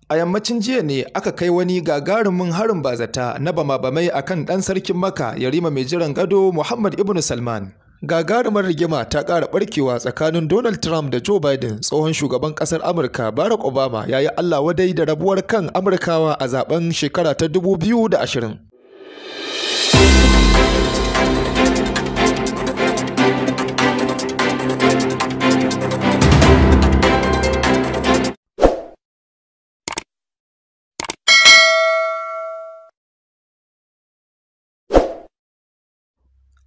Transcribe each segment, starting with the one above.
A yammacin jiya ne aka kai wani gagarumin harin bazata na bama-bamai akan ɗan sarkin Makka Yarima mai jiran gado Muhammad ibn Salman. Gagarumar rigima ta ƙara ɓarkewa tsakanin Donald Trump da Joe Biden. Tsohon shugaban ƙasar Amurka Barack Obama ya yi Allah wadai da rabuwar kan Amurkawa a zaben shekara ta 2020.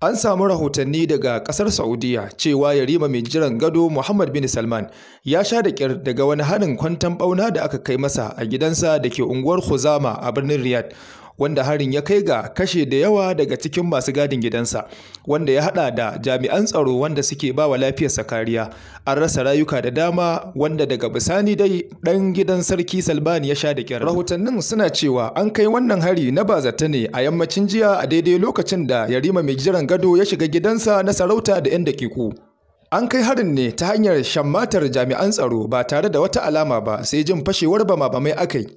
An samu rahotanni daga ƙasar Saudiya cewa Yarima mai jiran gado Muhammad bin Salman ya sha da ƙyar daga wani harin kwanton ɓauna da aka kai masa a gidansa da ke unguwar Khuzama a birnin Riyadh, wanda harin ya kai ga kashe da yawa daga cikin masu gadin gidansa, wanda ya haɗa da jami'an tsaro wanda suke ba wa lafiyarsa kariya. An rasa rayuka da dama, wanda daga bisani dai ɗan gidan Sarki Salman ya sha da ƙyar. Rahotannin suna cewa an kai wannan hari na bazata ne a yammacin jiya a daidai lokacin da Yarima mai jiran gado ya shiga gidansa na sarauta da 'yan daƙiƙu. An kai harin ne ta hanyar shammatar jami'an tsaro ba tare da wata alama ba, sai jin fashewar bama-bamai aka yi.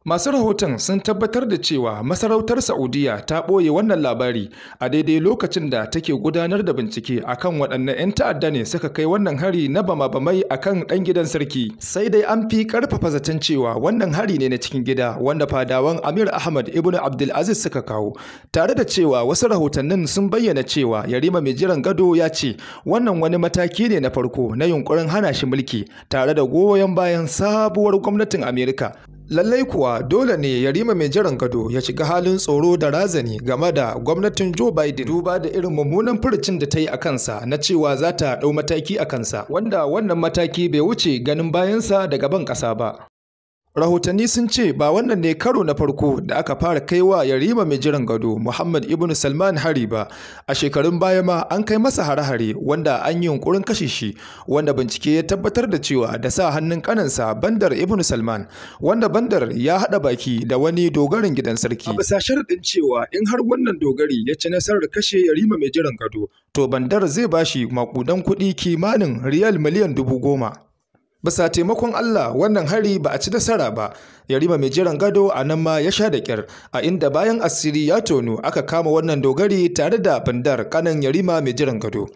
Masu rahoton sun tabbatar da cewa masarautar Saudiya ta ɓoye wannan labari a daidai lokacin da take gudanar da bincike akan waɗanne 'yan ta'adda ne suka kai wannan hari na bama-bamai akan ɗan gidan sarki. Sai dai an fi ƙarfafa zaton cewa wannan hari ne na cikin gida wanda fadawan Amir Ahmad ibn Abdulaziz suka kawo, tare da cewa wasu rahotannin sun bayyana cewa Yarima mai jiran gado ya ce wannan wani mataki ne na farko na yunkurin hana shi mulki tare da goyon bayan sabuwar gwamnatin Amerika. Lallai kuwa dole ne Yarima mai jiran gado ya shiga halin tsoro da razani game da gwamnatin Joe Biden, duba da irin mummunan furucin da ta yi a kansa na cewa za ta ɗau mataki a kansa, wanda wannan mataki bai wuce ganin bayansa daga ban ƙasa ba. Rahotanni sun ce ba wannan ne karo na farko da aka fara kaiwa Yarima mai jiran gado Muhammad ibn Salman hari ba. A shekarun baya ma an kai masa hare-hare wanda an yi yunkurin kashe shi, wanda bincike ya tabbatar da cewa da sa hannun kanansa Bandar ibn Salman, wanda Bandar ya haɗa baki da wani dogarin gidan sarki. A bisa sharaɗin cewa in har wannan dogari ya ci nasarar kashe Yarima mai jiran gado, to Bandar zai bashi maƙudan kuɗi kimanin riyal miliyan 10,000. Bisa taimakon Allah wannan hari ba a ci nasara ba. Yarima mai jiran gado a nan ma ya sha da ƙyar, a inda bayan asiri ya tono aka kama wannan dogari tare da Bandar kanan Yarima mai jiran gado.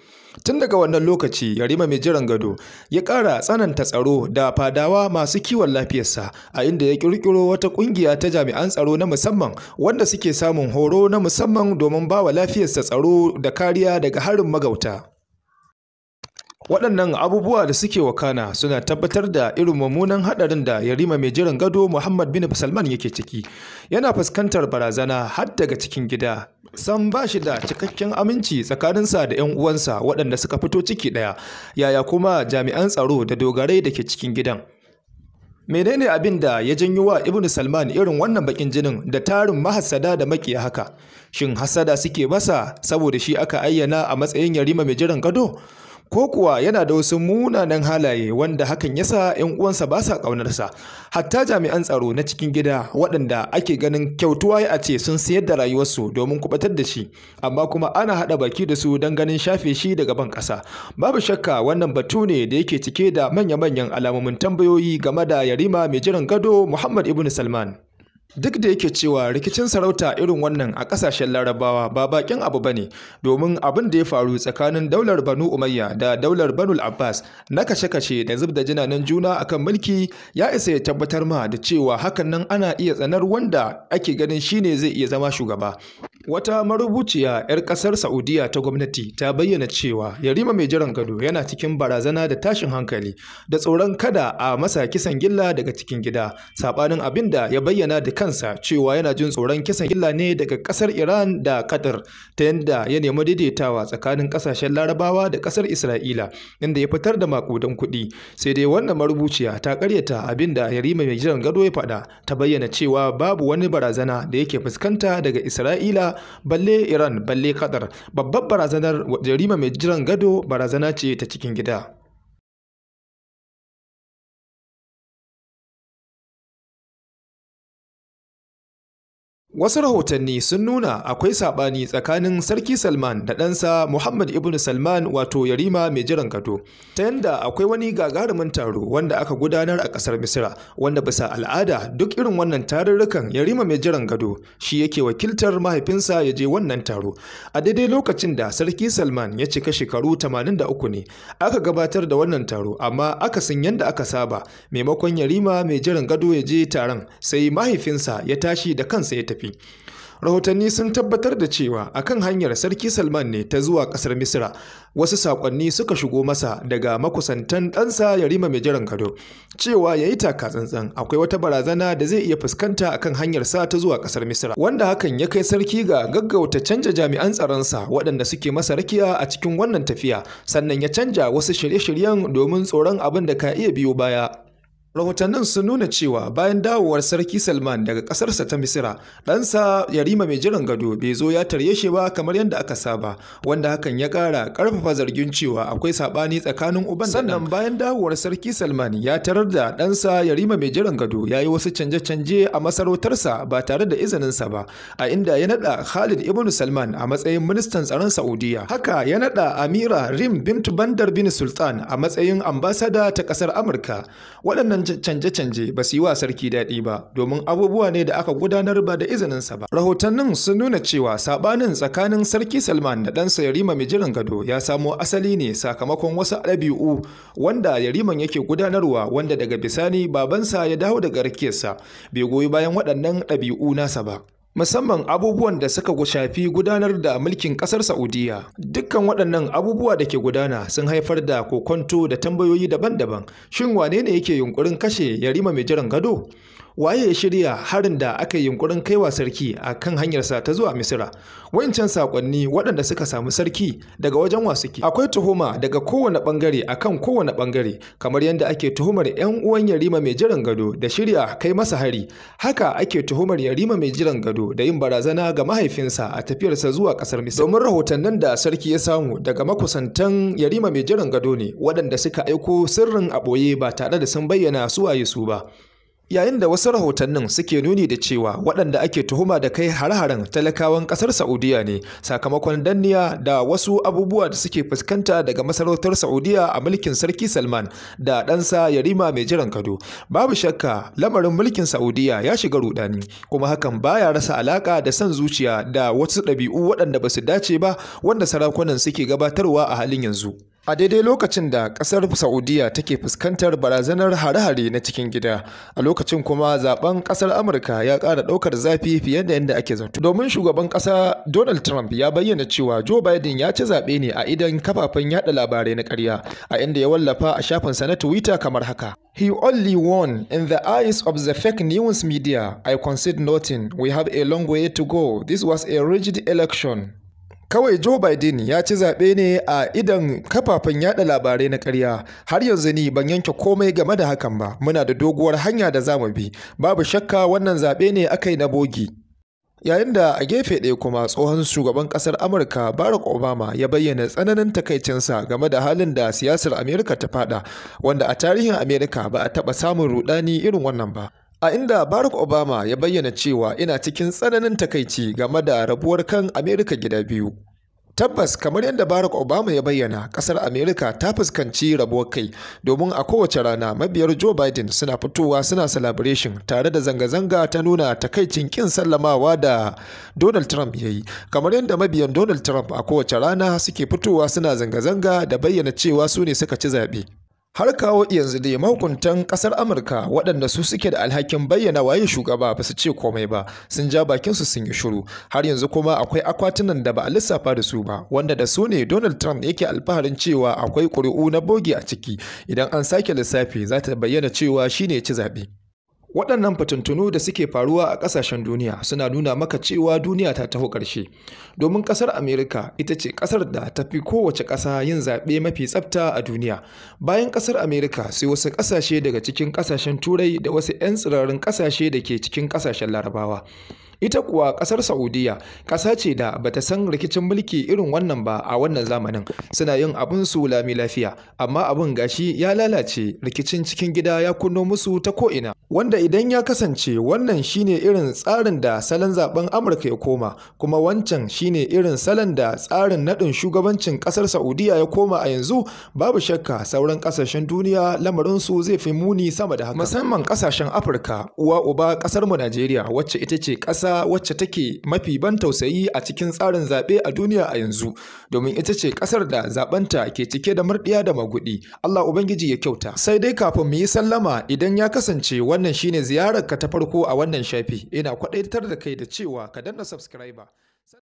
Tun daga wannan lokaci Yarima mai jiran gado ya ƙara tsananta tsaro da fadawa masu kiwon lafiyarsa, a inda ya ƙirƙiro wata ƙungiya ta jami'an tsaro na musamman wanda suke samun horo na musamman domin ba wa lafiyarsa tsaro da kariya daga harin magauta. Waɗannan abubuwa da suke wakana suna tabbatar da irin mummunan haɗarin da Yarima mai jiran gado Muhammad bin Salman yake ciki. Yana fuskantar barazana har daga cikin gida. Sam ba shi da cikakken aminci tsakaninsa da 'yan uwansa waɗanda suka fito ciki ɗaya. Yaya kuma jami'an tsaro da dogarai da ke cikin gidan? Menene abin da ya janyo wa Ibn Salman irin wannan bakin jinin da tarin mahassada da makiya haka? Shin hasada suke masa saboda shi aka ayyana a matsayin Yarima mai jiran gado? Ko kuwa yana da wasu munanan halaye wanda hakan yasa 'yan uwansa ba sa ƙaunarsa? Hatta jami'an tsaro na cikin gida waɗanda ake ganin kyautuwa a ce sun sayar da rayuwarsu domin kubatar da shi, amma kuma ana haɗa baki da su don ganin shafe shi daga ban ƙasa. Babu shakka wannan batu ne da yake cike da manya-manyan alamomin tambayoyi game da Yarima mai jiran gado Muhammad ibn Salman. Duk da yake cewa rikicin sarauta irin wannan a ƙasashen Larabawa ba bakin abu bane, domin abin da ya faru tsakanin daular Banu Umayya da daular Banu Abbas na kashe-kashe da zubda jinanan juna akan mulki ya isa ya tabbatar ma da cewa hakan nan ana iya tsanar wanda ake ganin shine zai iya zama shugaba. Wata marubuciya 'yar ƙasar Saudiya ta gwamnati ta bayyana cewa Yarima mai jiran gado yana cikin barazana da tashin hankali da tsoron kada a masa kisan gilla daga cikin gida, saɓanin abin da ya bayyana da kansa cewa yana jin tsoron kisan gilla ne daga ƙasar Iran da Qatar, ta yadda ya nemi daidaitawa tsakanin ƙasashen Larabawa da ƙasar Isra'ila, inda ya fitar da maƙudan kuɗi. Sai dai wannan marubuciya ta ƙaryata abin da Yarima mai jiran gado ya faɗa, ta bayyana cewa babu wani barazana da yake fuskanta daga Isra'ila, balle Iran, balle Qatar. Babbar barazanar Yarima mai jiran gado barazana ce ta cikin gida. Wasu rahotanni sun nuna akwai saɓani tsakanin Sarki Salman da ɗansa Muhammad ibn Salman wato Yarima mai jiran gado, ta yanda akwai wani gagarumin taro wanda aka gudanar a ƙasar Misira, wanda bisa al'ada duk irin wannan tarurrukan Yarima mai jiran gado shi yake wakiltar mahaifinsa ya je wannan taro. A daidai lokacin da Sarki Salman ya cika shekaru 83 ne aka gabatar da wannan taro, amma akasin yanda aka saba, maimakon Yarima mai jiran gado ya je taron sai mahaifinsa ya tashi da kansa ya tafi. Rahotanni sun tabbatar da cewa akan hanyar Sarki Salman ne ta zuwa ƙasar Misira wasu saƙonni suka shigo masa daga makusantan ɗansa Yarima mai jiran gado cewa ya yi taka tsantsan, akwai wata barazana da zai iya fuskanta akan hanyar sa ta zuwa ƙasar Misira, wanda hakan ya kai sarki ga gaggauta canja jami'an tsaronsa waɗanda suke masa rakiya a cikin wannan tafiya, sannan ya canja wasu shirye-shiryen domin tsoron abin da ka iya biyo baya. Rahotannin sun nuna cewa bayan dawowar Sarki Salman daga ƙasarsa ta Misira, ɗansa Yarima mai jiran gado bai zo ya tarye shi ba kamar yadda aka saba, wanda hakan ya ƙara ƙarfafa zargin cewa akwai saɓani tsakanin uban da ɗan. Sannan bayan dawowar Sarki Salman ya tarar da ɗansa Yarima mai jiran gado ya yi wasu canje-canje a masarautarsa ba tare da izininsa ba, a inda ya naɗa Khalid ibn Salman a matsayin ministan tsaron Saudiya. Haka ya naɗa Amira Rim bint Bandar bin Sultan a matsayin ambasada ta ƙasar Amurka. Waɗannan canje-canje ba su yi wa sarki daɗi ba, domin abubuwa ne da aka gudanar ba da izininsa ba. Rahotannin sun nuna cewa saɓanin tsakanin Sarki Salman da ɗansa Yarima mai jiran gado ya samo asali ne sakamakon wasu ɗabi'u wanda Yariman yake gudanarwa, wanda daga bisani babansa ya dawo daga rakiyarsa bai goyi bayan waɗannan ɗabi'u nasa ba, musamman abubuwan da suka shafi gudanar da mulkin ƙasar Saudiya. Dukkan waɗannan abubuwa da ke gudana sun haifar da kokonto da tambayoyi daban-daban. Shin wane ne yake yunkurin kashe Yarima mai jiran gado? Waye ya shirya harin da aka yi yunkurin kaiwa sarki a kan hanyarsa ta zuwa Misira? Wancan saƙonni waɗanda suka samu sarki daga wajen wa suke? Akwai tuhuma daga kowane ɓangare akan kowane ɓangare, kamar yadda ake tuhumar 'yan uwan Yarima mai jiran gado da shirya kai masa hari. Haka ake tuhumar Yarima mai jiran gado da yin barazana ga mahaifinsa a tafiyarsa zuwa ƙasar Misira. Domin rahotannin da sarki ya samu daga makusantan Yarima mai jiran gado ne waɗanda suka aiko sirrin a ɓoye ba tare da sun bayyana su waye su ba. Yayin da wasu rahotannin suke nuni da cewa waɗanda ake tuhuma da kai hare-haren talakawan ƙasar Saudiya ne sakamakon danniya da wasu abubuwa da suke fuskanta daga masarautar Saudiya a mulkin Sarki Salman da ɗansa Yarima mai jiran gado. Babu shakka lamarin mulkin Saudiya ya shiga rudani, kuma hakan baya rasa alaƙa da son zuciya da wasu ɗabi'u waɗanda ba su dace ba wanda sarakunan suke gabatarwa a halin yanzu. A daidai lokacin da ƙasar Saudiya take fuskantar barazanar hare-hare na cikin gida, a lokacin kuma zaben ƙasar Amurka ya ƙara ɗaukar zafi fiye da yadda ake zato. Domin shugaban ƙasa Donald Trump ya bayyana cewa Joe Biden ya ci zaɓe ne a idan kafafen yaɗa labarai na ƙarya, a inda ya wallafa a shafinsa na Twitter kamar haka. He only won in the eyes of the fake news media. I concede nothing. We have a long way to go. This was a rigged election. Kawai Joe Biden ya ci zaɓe ne a idan kafafen yaɗa labarai na ƙarya. Har yanzu ni ban yanke komai game da hakan ba. Muna da doguwar hanya da za mu bi. Babu shakka wannan zaɓe ne aka yi na bogi. Yayin da a gefe ɗaya kuma tsohon shugaban ƙasar Amurka Barack Obama ya bayyana tsananin takaicinsa game da halin da siyasar Amerika ta faɗa, wanda a tarihin Amerika ba a taɓa samun ruɗani irin wannan ba. A inda Barack Obama ya bayyana cewa ina cikin tsananin takaici game da rabuwar kan Amerika gida biyu. Tabbas kamar yadda Barack Obama ya bayyana, ƙasar Amerika ta fuskanci rabuwar kai, domin a kowace rana mabiyar Joe Biden suna fitowa suna celebration tare da zanga-zanga ta nuna takaicin kin sallamawa da Donald Trump ya yi, kamar yadda mabiyan Donald Trump a kowace rana suke fitowa suna zanga-zanga da bayyana cewa su ne suka ci zaɓe. Har kawo yanzu dai mahukuntan ƙasar Amurka waɗanda su suke da alhakin bayyana waye shugaba ba su ce komai ba, sun ja bakinsu sun yi shiru. Har yanzu kuma akwai akwatunan da ba a lissafa da su ba, wanda da su ne Donald Trump yake alfaharin cewa akwai ƙuri'u na bogi a ciki. Idan an sake lissafi za ta bayyana cewa shi ne ya ci zaɓe. Waɗannan fitintunu da suke faruwa a ƙasashen duniya suna nuna maka cewa duniya ta taho ƙarshe, domin ƙasar Amerika ita ce ƙasar da ta fi kowace ƙasa yin zaɓe mafi tsafta a duniya. Bayan ƙasar Amerika sai wasu ƙasashe daga cikin ƙasashen Turai da wasu 'yan tsirarin ƙasashe da ke cikin ƙasashen Larabawa. Ita kuwa ƙasar Saudiya ƙasa ce da bata san rikicin mulki irin wannan ba a wannan zamanin. Suna yin abin su lami lafiya, amma abin gashi ya lalace, rikicin cikin gida ya kunno musu ta ko'ina. Wanda idan ya kasance wannan shine irin tsarin da salon zaben Amurka ya koma, kuma wancan shine irin salon da tsarin naɗin shugabancin ƙasar Saudiya ya koma a yanzu, babu shakka sauran ƙasashen duniya lamarin su zai fi muni sama da haka. Musamman ƙasashen Afirka, uwa uba ƙasar mu Najeriya, wacce ita ce ƙasa wacce take mafi ban tausayi a cikin tsarin zaɓe a duniya a yanzu, domin ita ce ƙasar da zaɓenta ke cike da murɗiya da maguɗi. Allah Ubangiji ya kyauta. Sai dai kafin mu yi sallama, idan ya kasance wannan shine ziyararka ta farko a wannan shafi, ina kwaɗaitar da kai da cewa ka danna subscriber.